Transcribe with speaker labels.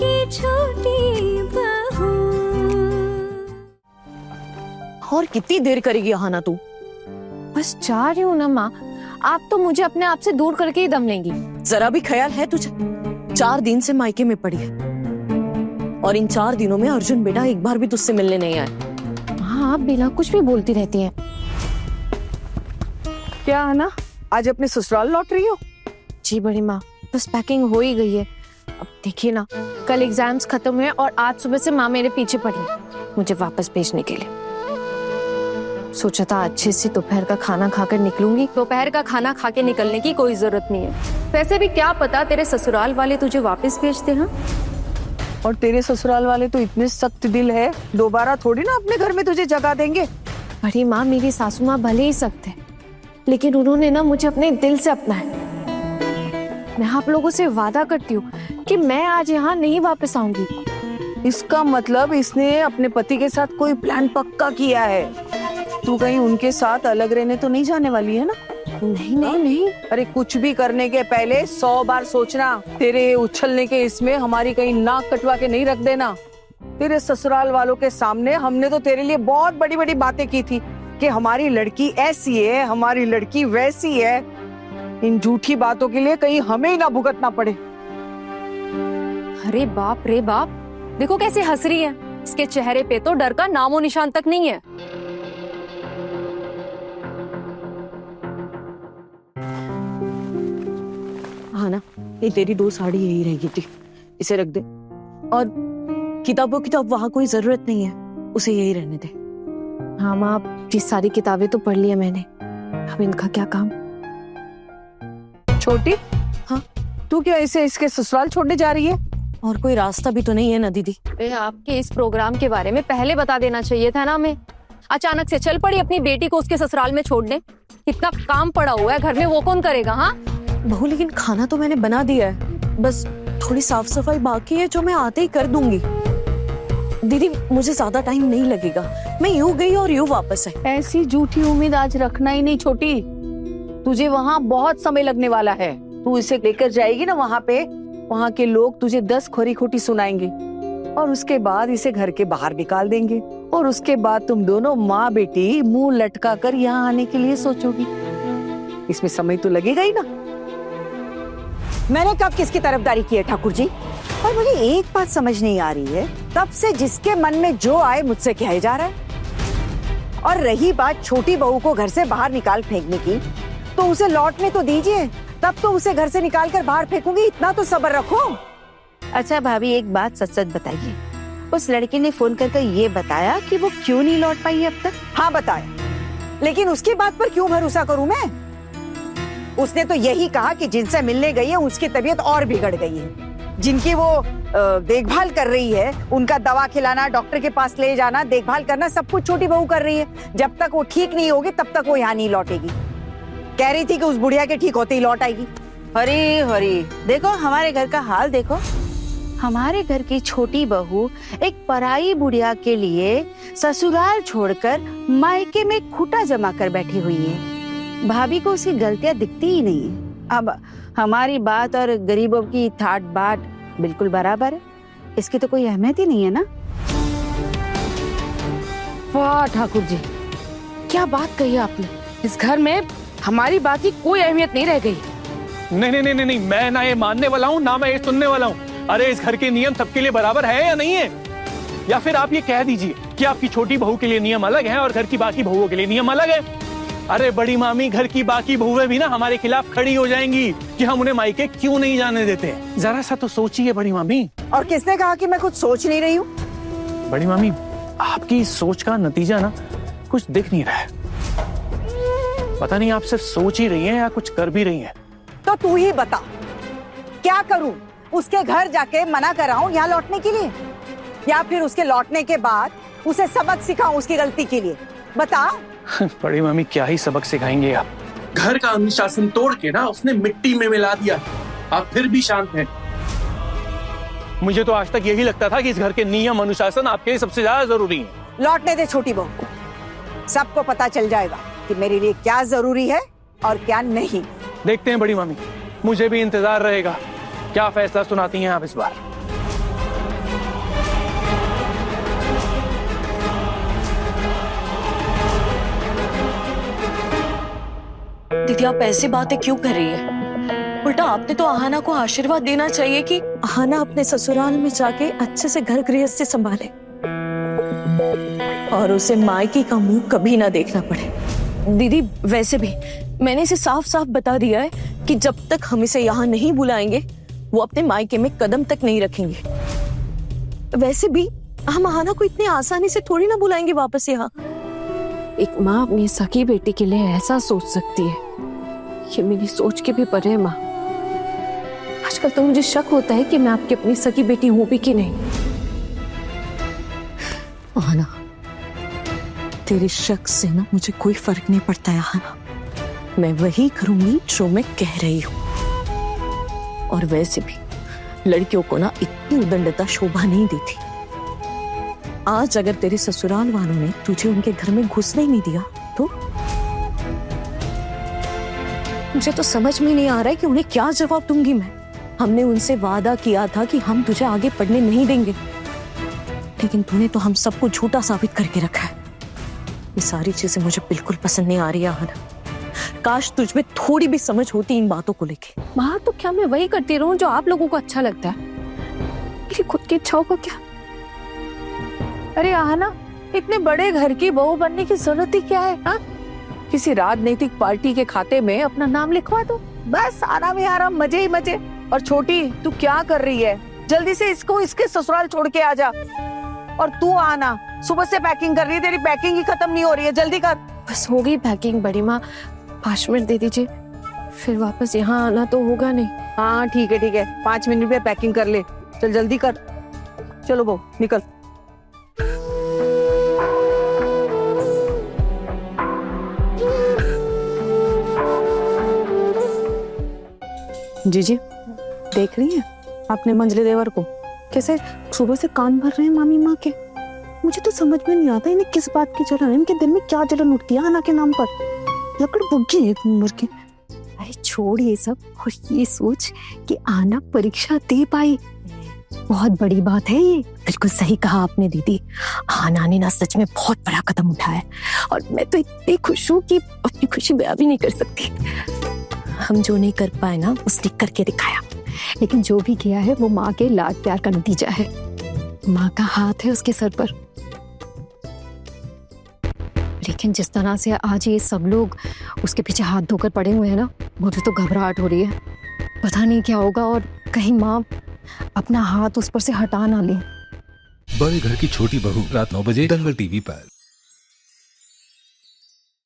Speaker 1: की छोटी बहू।
Speaker 2: और कितनी देर करेगी आना तू?
Speaker 3: बस जा रही हूँ ना माँ, आप तो मुझे अपने आप से दूर करके ही दम लेंगी।
Speaker 2: जरा भी ख्याल है तुझे? 4 दिन से मायके में पड़ी है और इन 4 दिनों में अर्जुन बेटा एक बार भी तुझसे मिलने नहीं आया।
Speaker 3: हाँ, आप बिना कुछ भी बोलती रहती हैं।
Speaker 4: क्या है ना, आज अपने ससुराल लौट रही हो?
Speaker 3: जी बड़ी माँ, बस पैकिंग हो ही गई है। अब देखिए ना, कल एग्जाम्स खत्म हुए और आज सुबह से माँ मेरे पीछे पड़ी है मुझे वापस भेजने के लिए। सोचा था अच्छे से दोपहर का खाना खाकर निकलूंगी।
Speaker 5: दोपहर का खाना खा के निकलने की कोई जरूरत नहीं है। वैसे भी क्या पता तेरे ससुराल वाले तुझे वापस भेजते हैं।
Speaker 4: और तेरे ससुराल वाले तो इतने सख्त दिल है, दोबारा थोड़ी ना अपने घर में तुझे जगह देंगे।
Speaker 3: बड़ी माँ, मेरी सासू माँ भले ही सख्त है, लेकिन उन्होंने ना मुझे अपने दिल से अपनाया। मैं आप लोगों से वादा करती हूँ कि मैं आज यहाँ नहीं वापस आऊंगी।
Speaker 4: इसका मतलब इसने अपने पति के साथ कोई प्लान पक्का किया है। तू कहीं उनके साथ अलग रहने तो नहीं जाने वाली है ना?
Speaker 3: नहीं नहीं नहीं।
Speaker 4: अरे कुछ भी करने के पहले 100 बार सोचना। तेरे उछलने के इसमें हमारी कहीं नाक कटवा के नहीं रख देना। तेरे ससुराल वालों के सामने हमने तो तेरे लिए बहुत बड़ी बड़ी बातें की थी कि हमारी लड़की ऐसी है, हमारी लड़की वैसी है। इन झूठी बातों के लिए कहीं हमें ही ना भुगतना पड़े।
Speaker 5: अरे बाप रे बाप, देखो कैसे हंस रही है। इसके चेहरे पे तो डर का नामो निशान तक नहीं है।
Speaker 2: हाँ ना, ये तेरी 2 साड़ी यही रहेगी थी, इसे रख दे। और किताबों की तो अब वहां कोई जरूरत नहीं है, उसे यही रहने दे।
Speaker 3: हाँ माँ, ये सारी किताबें तो पढ़ ली है मैंने, अब इनका क्या काम।
Speaker 4: छोटी,
Speaker 2: हाँ
Speaker 4: तू क्या इसे इसके ससुराल छोड़ने जा रही है?
Speaker 2: और कोई रास्ता भी तो नहीं है ना दीदी।
Speaker 5: आपके इस प्रोग्राम के बारे में पहले बता देना चाहिए था ना हमें। अचानक से चल पड़ी अपनी बेटी को उसके ससुराल में छोड़ने। कितना काम पड़ा हुआ है घर में, वो कौन करेगा? हाँ
Speaker 2: बहू, लेकिन खाना तो मैंने बना दिया है, बस थोड़ी साफ सफाई बाकी है जो मैं आते ही कर दूंगी। दीदी मुझे ज्यादा टाइम नहीं लगेगा, मैं यूं गई और यूं वापस आई।
Speaker 4: ऐसी झूठी उम्मीद आज रखना ही नहीं छोटी, तुझे वहाँ बहुत समय लगने वाला है। तू इसे लेकर जाएगी ना वहाँ पे, वहाँ के लोग तुझे 10 खोरी खोटी सुनाएंगे और उसके बाद इसे घर के बाहर निकाल देंगे और उसके बाद तुम दोनों माँ बेटी मुंह लटका कर यहाँ आने के लिए सोचोगी। इसमें समय तो लगेगा ही ना।
Speaker 6: मैंने कब किसकी तरफदारी की है ठाकुर जी? और मुझे एक बात समझ नहीं आ रही है, तब से जिसके मन में जो आए मुझसे कहे जा रहा है। और रही बात छोटी बहू को घर से बाहर निकाल फेंकने की, तो उसे लौटने तो दीजिए, तब तो उसे घर से निकाल कर बाहर फेंकूंगी, इतना तो सब्र रखो।
Speaker 7: अच्छा भाभी, एक बात सच सच बताइए, उस लड़के ने फोन करके ये बताया कि वो क्यों नहीं लौट पाई अब तक?
Speaker 6: हाँ बताया, लेकिन उसकी बात पर क्यों भरोसा करूं मैं? उसने तो यही कहा कि जिनसे मिलने गई है उसकी तबीयत और बिगड़ गई है। जिनकी वो देखभाल कर रही है, उनका दवा खिलाना, डॉक्टर के पास ले जाना, देखभाल करना, सब कुछ छोटी बहू कर रही है। जब तक वो ठीक नहीं होगी तब तक वो यहाँ नहीं लौटेगी। कह रही थी कि उस बुढ़िया के ठीक होते ही लौट आएगी।
Speaker 7: हरी हरी, देखो हमारे घर का हाल देखो। हमारे घर की छोटी बहू एक पराई बुढ़िया के लिए ससुराल छोड़कर मायके में खूंटा जमा कर बैठी हुई है। भाभी को उसकी गलतियां दिखती ही नहीं है। अब हमारी बात और गरीबों की ठाट बाट बिल्कुल बराबर है, इसकी तो कोई अहमियत ही नहीं है ना।
Speaker 8: वाह ठाकुर जी, क्या बात कही आपने। इस घर में हमारी बात की कोई अहमियत नहीं रह गई।
Speaker 9: नहीं नहीं नहीं नहीं, मैं ना ये मानने वाला हूँ ना मैं ये सुनने वाला हूँ। अरे इस घर के नियम सबके लिए बराबर है या नहीं है? या फिर आप ये कह दीजिए कि आपकी छोटी बहू के लिए नियम अलग है और घर की बाकी बहुओं के लिए नियम अलग है। अरे बड़ी मामी, घर की बाकी बहुएं भी ना हमारे खिलाफ खड़ी हो जाएंगी कि हम उन्हें मायके क्यों नहीं जाने देते। जरा सा तो सोचिए बड़ी मामी।
Speaker 6: और किसने कहा कि मैं कुछ सोच नहीं रही हूँ?
Speaker 9: बड़ी मामी, आपकी सोच का नतीजा ना कुछ दिख नहीं रहा है। पता नहीं आप सिर्फ सोच ही रही हैं या कुछ कर भी रही हैं।
Speaker 6: तो तू ही बता, क्या करूं? उसके घर जाके मना कराऊं यहाँ लौटने के लिए, या फिर उसके लौटने के बाद उसे सबक सिखाऊं उसकी गलती के लिए? बता।
Speaker 9: बड़ी मामी, क्या ही सबक सिखाएंगे आप? घर का अनुशासन तोड़ के ना उसने मिट्टी में मिला दिया। आप फिर भी शांत हैं। मुझे तो आज तक यही लगता था कि इस घर के नियम अनुशासन आपके लिए सबसे ज्यादा जरूरी है।
Speaker 6: लौटने दे छोटी बहू, सबको पता चल जाएगा कि मेरे लिए क्या जरूरी है और क्या नहीं।
Speaker 9: देखते हैं बड़ी मामी, मुझे भी इंतजार रहेगा क्या फैसला सुनाती हैं आप इस बार।
Speaker 2: दीदी आप ऐसी बातें क्यों कर रही है? उल्टा आपने तो आहाना को आशीर्वाद देना चाहिए कि आहाना अपने ससुराल में जाके अच्छे से घर गृहस्थी संभाले और उसे मायके का मुंह कभी ना देखना पड़े। दीदी वैसे भी मैंने इसे साफ साफ बता दिया है कि जब तक हम इसे यहाँ नहीं बुलाएंगे वो अपने मायके में कदम तक नहीं रखेंगे। वैसे भी हम आहाना को इतनी आसानी से थोड़ी ना बुलाएंगे वापस यहाँ।
Speaker 3: एक माँ अपनी सगी बेटी के लिए ऐसा सोच सकती है, ये मेरी सोच के भी परे है माँ। आजकल तो मुझे शक होता है कि मैं आपकी अपनी सगी बेटी हूं भी कि नहीं।
Speaker 2: आहाना तेरे शक से ना मुझे कोई फर्क नहीं पड़ता है आहाना, मैं वही करूंगी जो मैं कह रही हूँ। और वैसे भी लड़कियों को ना इतनी उदंडता शोभा नहीं देती। आज अगर तेरे ससुराल वालों ने तुझे उनके घर में घुसने ही नहीं दिया तो मुझे तो समझ में नहीं आ रहा है कि उन्हें क्या जवाब दूंगी मैं। हमने उनसे वादा किया था कि हम तुझे आगे पढ़ने नहीं देंगे, लेकिन तूने तो हम सबको झूठा साबित करके रखा है। ये सारी चीजें मुझे बिल्कुल पसंद नहीं आ रही है। काश तुझ में थोड़ी भी समझ होती इन बातों को लेके।
Speaker 3: माँ तो क्या मैं वही करती रहूं जो आप लोगों को अच्छा लगता है? मेरी खुद की इच्छाओं का क्या?
Speaker 4: अरे आहाना, इतने बड़े घर की बहू बनने की जरूरत ही क्या है? हा? किसी राजनीतिक पार्टी के खाते में अपना नाम लिखवा दो, बस आराम ही आराम, मजे ही मजे। और छोटी तू क्या कर रही है? जल्दी से इसको इसके ससुराल छोड़ के आ जा। और तू आना, सुबह से पैकिंग कर रही है, तेरी पैकिंग ही खत्म नहीं हो रही है, जल्दी कर।
Speaker 3: बस हो गई पैकिंग बड़ी माँ, 5 मिनट दे दीजिए, फिर वापस यहाँ आना तो होगा नहीं।
Speaker 4: हाँ ठीक है, 5 मिनट में पैकिंग कर ले, चल जल्दी कर। चलो बहू निकल।
Speaker 6: जीजी देख रही है आपने मंजले देवर को कैसे सुबह से कान भर रहे हैं मामी माँ के। मुझे तो समझ में नहीं आता इन्हें किस बात की जलन है, इनके दिल में क्या जलन उठती है आना के नाम पर। लकड़ बुग्गी एक नंबर की।
Speaker 1: अरे छोड़ ये सब और ये सोच कि आना परीक्षा दे पाई, बहुत बड़ी बात है ये। बिल्कुल सही कहा आपने दीदी, आना ने ना सच में बहुत बड़ा कदम उठाया है और मैं तो इतनी खुश हूँ कि अपनी खुशी बयां भी नहीं कर सकती। हम जो नहीं कर पाए ना उसने करके दिखाया, लेकिन जो भी किया है वो माँ के लाड प्यार का नतीजा है। माँ का हाथ है उसके सर पर। लेकिन जिस तरह से आज ये सब लोग उसके पीछे हाथ धोकर पड़े हुए हैं ना, मुझे तो घबराहट हो रही है। पता नहीं क्या होगा और कहीं माँ अपना हाथ उस पर से हटा ना ले।
Speaker 10: बड़े घर की छोटी बहू रात 9 बजे दंगल टीवी पर।